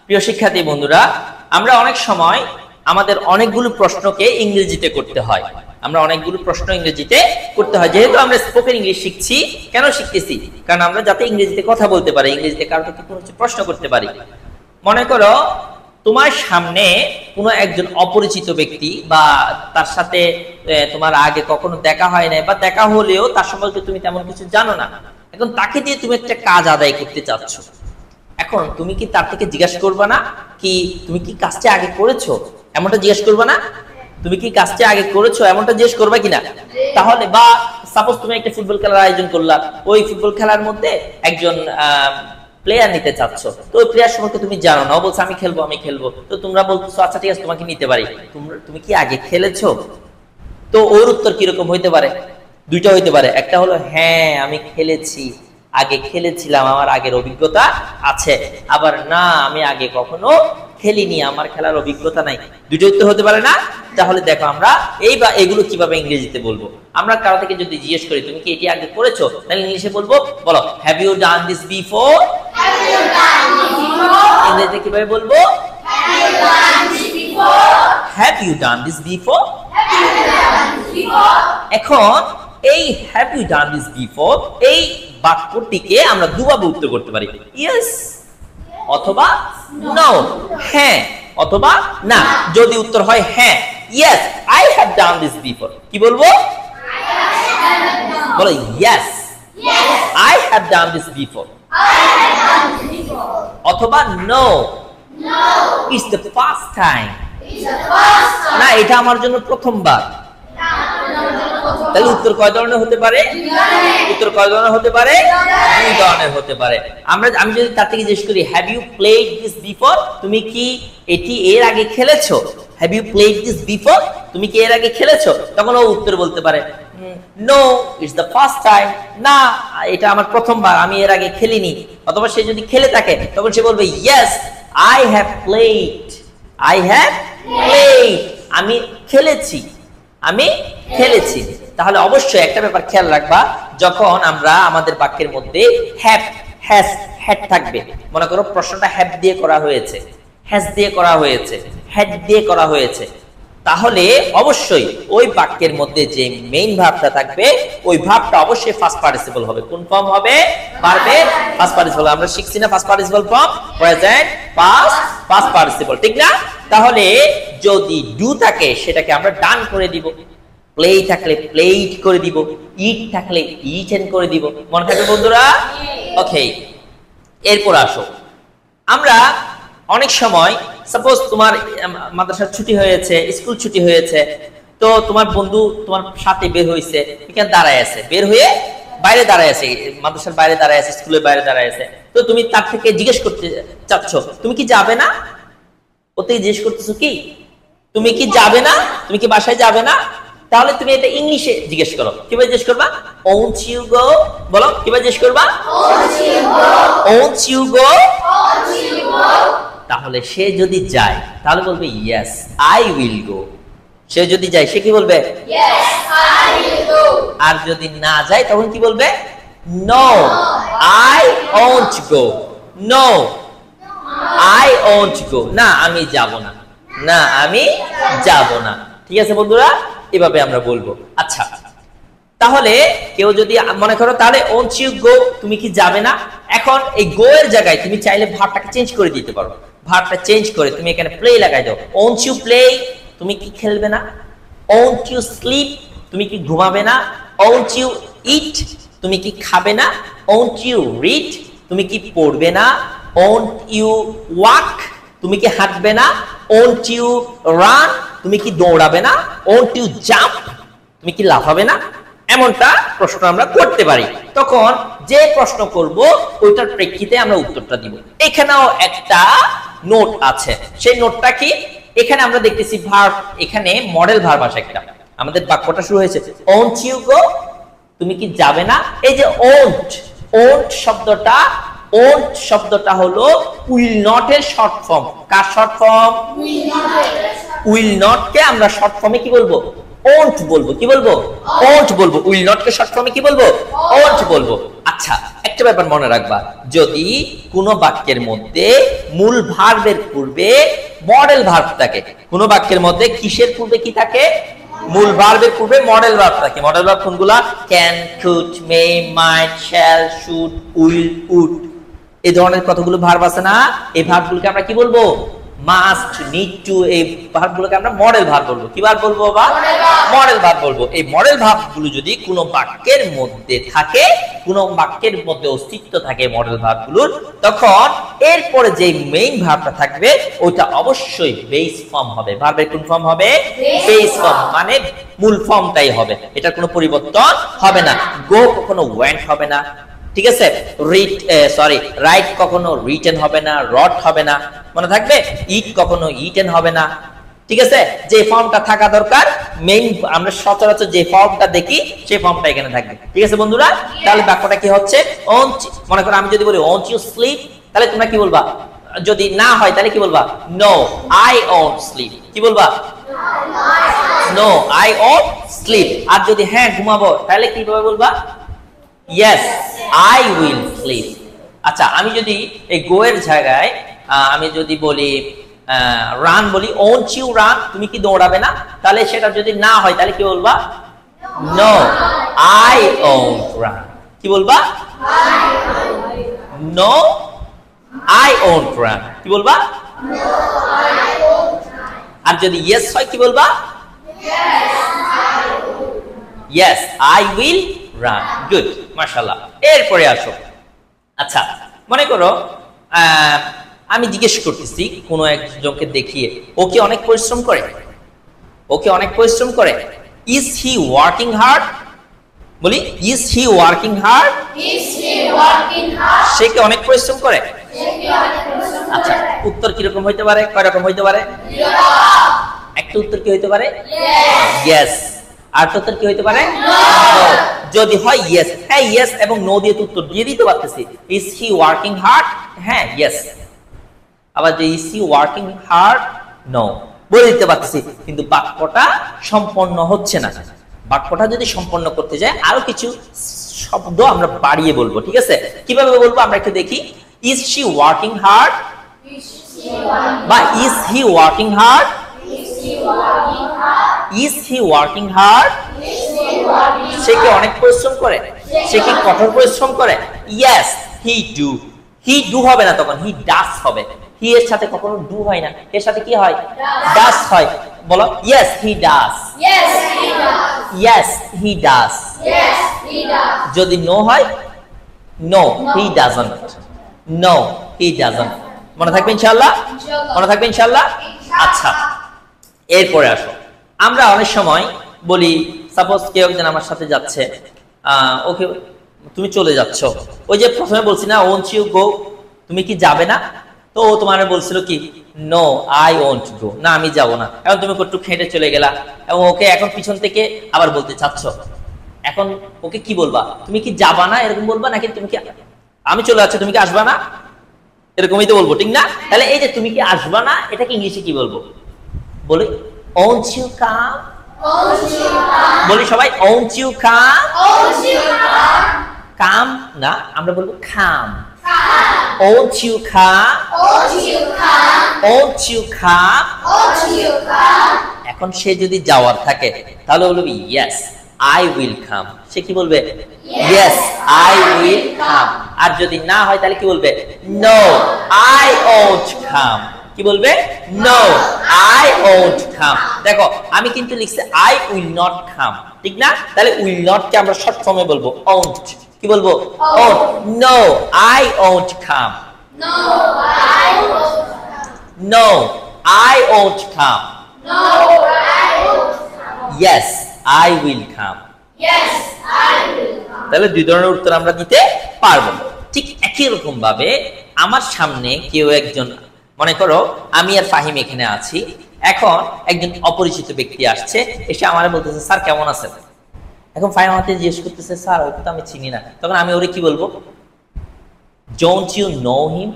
প্রিয় শিক্ষার্থী বন্ধুরা, আমরা অনেক সময় আমাদের অনেকগুলো প্রশ্নকে ইংরেজিতে করতে হয়। যেহেতু আমরা স্পোকেন ইংলিশ শিখছি। কেন শিখতেছি? কারণ আমরা যাতে ইংরেজিতে কথা বলতে পারি, ইংরেজিতে কারো থেকে কোনো প্রশ্ন করতে পারি। মনে করো তোমার সামনে কোনো একজন অপরিচিত ব্যক্তি বা তার সাথে তোমার আগে কখনো দেখা হয় নাই বা দেখা হলেও তার সম্পর্কে তুমি তেমন কিছু জানো না। এখন তাকে দিয়ে তুমি একটা কাজ আদায় করতে চাচ্ছ। এখন তুমি কি তার থেকে জিজ্ঞাসা করবে না কি তুমি কি কাজটা আগে করেছো, এমনটা জিজ্ঞেস করবে না? তুমি কি কাজটা আগে করেছো এমনটা জিজ্ঞেস করবে কিনা? তাহলে বা সাপোজ তুমি একটা ফুটবল খেলার আয়োজন করলা, ওই ফুটবল খেলার মধ্যে একজন প্লেয়ার নিতে চাচ্ছ, তো ওই প্লেয়ার সম্পর্কে তুমি জানো না, ও বলছে আমি খেলবো, তো তোমরা বলছো আচ্ছা ঠিক আছে তোমাকে নিতে পারি। তুমি কি আগে খেলেছো? তো ওর উত্তর কিরকম হইতে পারে? দুইটা হইতে পারে। একটা হলো হ্যাঁ আমি খেলেছি, আগে খেলেছিলাম, আমার আগের অভিজ্ঞতা আছে। আবার না আমি আগে কখনো খেলিনি, আমার খেলার অভিজ্ঞতা নাই। দুটো উত্তর হতে পারে না? তাহলে দেখো আমরা এগুলো কিভাবে ইংরেজিতে বলবো। আমরা কারো থেকে যদি জিজ্ঞেস করি তুমি কি এটি আগে করেছো, তাহলে ইংলিশে বলবো, বলো have you done this before. ইংরেজিতে কিভাবে বলবো? Have you done this before. এখন এই have you done this before এই বাক্যটিকে আমরা দুভাবে উত্তর করতে পারি, ইয়েস অথবা নো, হ্যাঁ অথবা না। যদি উত্তর হয় হ্যাঁ, yes I have done this before, কি বলবো? বলো yes I have done this before. অথবা no it's the first time, না এটা আমার জন্য প্রথমবার। তাহলে উত্তর কয় ধরনের হতে পারে? উত্তর কয় ধরনের হতে পারে? দুই ধরনের হতে পারে। আমি যদি তার থেকে জিজ্ঞেস করি have you played this before, তুমি কি এটি এর আগে খেলেছো? Have you played this before, তুমি কি এর আগে খেলেছো? তখন ও উত্তর বলতে পারে no it's the first time, না এটা আমার প্রথমবার, আমি এর আগে খেলিনি। অথবা সে যদি খেলে থাকে তখন সে বলবে ইয়েস আই হ্যাভ প্লেড, আমি খেলেছি। তাহলে অবশ্যই একটা ব্যাপার খেয়াল রাখবা, যখন আমরা আমাদের বাক্যের মধ্যে হ্যাভ, হ্যাজ, হ্যাড থাকবে, মনে করো প্রশ্নটা হ্যাভ দিয়ে করা হয়েছে, হ্যাজ দিয়ে করা হয়েছে, হ্যাড দিয়ে করা হয়েছে, তাহলে অবশ্যই ওই বাক্যের মধ্যে যে মেইন ভার্বটা থাকবে ওই ভার্বটা অবশ্যই ফার্স্ট পার্টিসিপল হবে। কোন ফর্ম হবে? ভার্বের ফার্স্ট পার্টিসিপল। আমরা শিখছি না first participle form, present, past, first participle, ঠিক না? তাহলে যদি ডু থাকে সেটাকে আমরা ডান করে দিব, প্লে থাকলে প্লেড করে দিব, ইট থাকলে ইটেন করে দিব। মনে থাকবে বন্ধুরা? ওকে, এরপর আসো, আমরা অনেক সময় সাপোজ তোমার মাদ্রাসার ছুটি হয়েছে, স্কুল ছুটি হয়েছে, তো তোমার বন্ধু তোমার সাথে বের হয়েছে, এখানে দাঁড়ায় আছে, বের হয়ে বাইরে দাঁড়ায় আছে, মাদ্রাসার বাইরে দাঁড়ায় আছে, স্কুলের বাইরে দাঁড়ায় আছে, তো তুমি তার থেকে জিজ্ঞেস করতে চাচ্ছ তুমি কি যাবে না? ওতে জিজ্ঞেস করতেছো কি তুমি কি যাবে না, তুমি কি বাসায় যাবে না? তাহলে তুমি এটা ইংলিশে জিজ্ঞেস করো। কিভাবে জিজ্ঞেস করবা? won't you go, বলো কিভাবে জিজ্ঞেস করবা? won't you go। তাহলে সে যদি যায় তাহলে বলবে yes I will go। সে যদি যায় সে কি বলবে? yes I will go। আর যদি না যায় তখন কি বলবে? no I won't go, no I won't go, না আমি যাব না, না আমি যাব না। ঠিক আছে বন্ধুরা, এভাবে আমরা বলবো। আচ্ছা, তাহলে কেউ যদি মনে করো তাহলে won't you go, তুমি কি যাবে না? এখন এই গো এর জায়গায় তুমি চাইলে ভার্বটাকে চেঞ্জ করে দিতে পারো। ভার্বটা চেঞ্জ করে তুমি এখানে প্লে লাগাই দাও। won't you play, তুমি কি খেলবে না? won't you sleep, তুমি কি ঘুমাবে না? won't you eat, তুমি কি খাবে না? won't you read, তুমি কি পড়বে না? won't you walk, তুমি কি হাঁটবে না? won't you run, তুমি কি দৌড়াবে না? won't you jump, তুমি কি লাফাবে না? এমনটা প্রশ্ন আমরা করতে পারি। তখন যে প্রশ্ন করব ওইটার প্রেক্ষিতে আমরা উত্তরটা দিব। এখানেও একটা নোট আছে, সেই নোটটা কি? এখানে আমরা দেখতেছি ভার্ব, এখানে মডেল ভার্ব আছে একটা। আমাদের বাক্যটা শুরু হয়েছে won't you go, তুমি কি যাবে না? এই যে won't শব্দটা হলো will not এর short form. Car short form? will not কে আমরা শর্ট ফর্মে কি বলবো? won't বলবো। কি বলবো? won't বলবো। will not কে শর্ট ফর্মে কি বলবো? won't বলবো। আচ্ছা, একটা ব্যাপার মনে রাখবা, যদি কোনো বাক্যের মধ্যে মূল ভার্বের পূর্বে মডেল ভার্ব থাকে, কোনো বাক্যের মধ্যে কিসের পূর্বে কি থাকে? মূল ভার্বের পূর্বে মডেল ভার্ব থাকে। মডেল ভার্ব কোনগুলা? Can, could, may, might, shall, should, will, would, এই ধরনের কতগুলো ভার্ব আছে না? এই ভার্বগুলোকে আমরা কি বলবো? মাস্ট, নিড টু, এই ভার্বগুলোকে আমরা মডেল ভার্ব বলবো। কি ভার্ব বলবো বাবা? মডেল ভার্ব বলবো। এই মডেল ভার্বগুলো যদি কোনো বাক্যের মধ্যে থাকে, কোনো বাক্যের মধ্যে অস্তিত্ব থাকে মডেল ভার্বগুলোর, তখন এরপরে যে মেইন ভার্বটা থাকবে ওটা অবশ্যই বেস ফর্ম হবে। ভার্বের কোন ফর্ম হবে? বেস ফর্ম, মানে মূল ফর্মটাই হবে, এটার কোনো পরিবর্তন হবে না। গো কখনো ওয়েন্ট হবে না, ঠিক আছে? রাইট কখনো রিটেন হবে না, রট হবে না, মনে থাকবে? ইট কখনো ইটেন হবে না, ঠিক আছে? যে ফর্মটা থাকা দরকার, মেইন আমরা সচরাচর যে ফর্মটা দেখি সেই ফর্মটা এখানে থাকবে, ঠিক আছে বন্ধুরা? তাহলে বাক্যটা কি হচ্ছে? মনে করো আমি যদি বলি ওন্ট ইউ স্লিপ, তাহলে তোমরা কি বলবা? যদি না হয় তাহলে কি বলবা? No I won't sleep. কি বলবা? No I won't sleep. আর যদি হ্যাঁ ঘুমাবো, তাহলে কিভাবে বলবা? Yes, I will sleep. আচ্ছা, আমি যদি এই গো এর জায়গায় আমি যদি বলি রান বলি, won't you run, তুমি কি দৌড়াবে না? তাহলে সেটা যদি না হয় তাহলে কি বলবা? No, I won't run. কি বলবা? No, I won't run. কি বলবা? আর যদি yes হয় কি বলবা? Yes, I will run. Good, মাশাআল্লাহ। এরপরে আসো। আচ্ছা, মনে করো আমি জিজ্ঞেস করতেছি কোনো একজনকে দেখিয়ে, ও কি অনেক পরিশ্রম করে? ওকে অনেক পরিশ্রম করে। Is he working hard? বলি, ইজ হি ওয়ার্কিং হার্ড? সে কি অনেক পরিশ্রম করে? আচ্ছা, উত্তর কিরকম হইতে পারে? কয় রকম হইতে পারে? একটা উত্তর কি হইতে পারে? ইয়েস। আর উত্তর কি হইতে পারে? যদি হয় ইয়েস, হ্যাঁ ইয়েস এবং নো দিয়ে উত্তর দিয়ে দিতে পারতেছি। Is he working hard? হ্যাঁ ইয়েস। আবার যে is he working hard? No, বলে দিতে পারতেছি, কিন্তু বাক্যটা সম্পন্ন হচ্ছে না। বাক্যটা যদি সম্পন্ন করতে যায় আরো কিছু শব্দ আমরা বাড়িয়ে বলবো, ঠিক আছে? কিভাবে বলবো আমরা একটু দেখি। ইজ শি ওয়ার্কিং হার্ড বা is he working hard? Is he working hard? সে কি অনেক পরিশ্রম করে? সে কি কঠোর পরিশ্রম করে? Yes he do. He do হবে না, তখন হি ডাস হবে। হি এর সাথে কখনো ডু হয় না, এর সাথে কি হয়? ডাস হয়। বলো, yes he does. Yes he ডাস। যদি নো হয়, no he doesn't. No he doesn't. মনে থাকবে ইনশাআল্লাহ? মনে থাকবে ইনশাআল্লাহ? আচ্ছা, এরপরে আসো। আমরা অনেক সময় বলি, সাপোজ কেউ একজন আমার সাথে যাচ্ছে, ওকে তুমি চলে যাচ্ছ, ওই যে প্রথমে বলছি না ওন্ট ইউ গো, তুমি কি যাবে না? তো ও তোমার বলছিল কি? নো আই ওন্ট গো, না আমি যাব না। এখন তুমি একটু খেটে চলে গেলা এবং ওকে এখন পিছন থেকে আবার বলতে চাচ্ছ, এখন ওকে কি বলবা? তুমি কি যাবা না এরকম বলবা, নাকি তুমি কি আমি চলে যাচ্ছি তুমি কি আসবা না এরকমই তো বলবো, ঠিক না? তাহলে এই যে তুমি কি আসবা না, এটাকে ইংলিশে কি বলবো? বলি won't you come? বলি সবাই won't you come? come না, আমরা বলবো come. won't you come? won't you come? এখন সে যদি যাওয়ার থাকে তাহলে বলবি yes I will come. সে কি বলবে? yes I will come. আর যদি না হয় তাহলে কি বলবে? no I won't come. কি বলবে? no I won't come. দেখো আমি কিন্তু লিখছি I will not come, ঠিক না? তাহলে will not কে আমরা শর্ট ফর্মে বলবো won't. কি বলবো? won't. no I won't come. no I won't come. no I won't come. no I won't come. yes I will come. yes I will come. তাহলে দুই ধরনের উত্তর আমরা দিতে পারবো। ঠিক একই রকম ভাবে আমার সামনে কেউ একজন, মনে করো আমি আর ফাহিম এখানে আছি, এখন একজন অপরিচিত ব্যক্তি আসছে, এসে আমারে বলতেছে স্যার কেমন আছেন? এখন ফাহিম আমাকে জিজ্ঞেস করতেছে স্যার ওকে তো আমি চিনি না। তখন আমি ওরে কি বলবো? Don't you know him?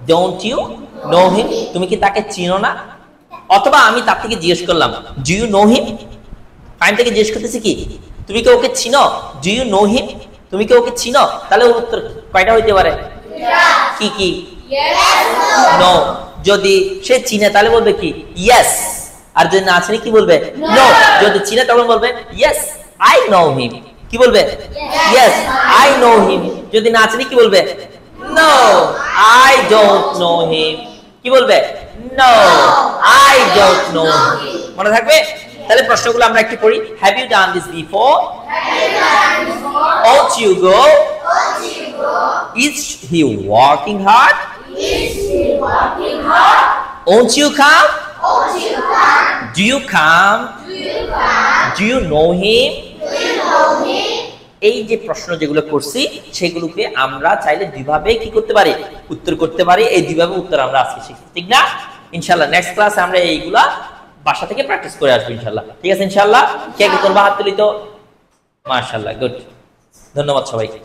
Don't you know him? তুমি কি তাকে চিনো না? অথবা আমি তার থেকে জিজ্ঞেস করলাম do you know him? Fahim থেকে জিজ্ঞেস করতেছি কি তুমি কি ওকে চিনো? Do you know him? তুমি কি ওকে চিনো? তাহলে ওর উত্তর কয়টা হইতে পারে? কি কি? নো। যদি সে চিনে তাহলে বলবে কি? ইয়েস। আর যদি না চিনে কি বলবে? নো। যদি চিনে তখন বলবে ইয়েস আই নো হিম। কি বলবে? Yes I know him. যদি না চিনে কি বলবে? No I don't know him. কি বলবে? No I don't know him. মনে থাকবে? তাহলে প্রশ্নগুলো আমরা একটু পড়ি। Have you done this before? Won't you go? Is he working hard? Won't you come? Do you come? Do you know him? এই যে প্রশ্ন যেগুলো করছি সেগুলোকে আমরা চাইলে দুইভাবে কি করতে পারি? উত্তর করতে পারি। এই দুইভাবে উত্তর আমরা আজকে শিখছি, ঠিক না? ইনশাআল্লাহ নেক্সট ক্লাসে আমরা এইগুলা বাসা থেকে প্র্যাকটিস করে আসবো ইনশাআল্লাহ। ঠিক আছে ইনশাআল্লাহ? কে কে করবা হাত তুলি তো? মাশাআল্লাহ, গুড। ধন্যবাদ সবাইকে।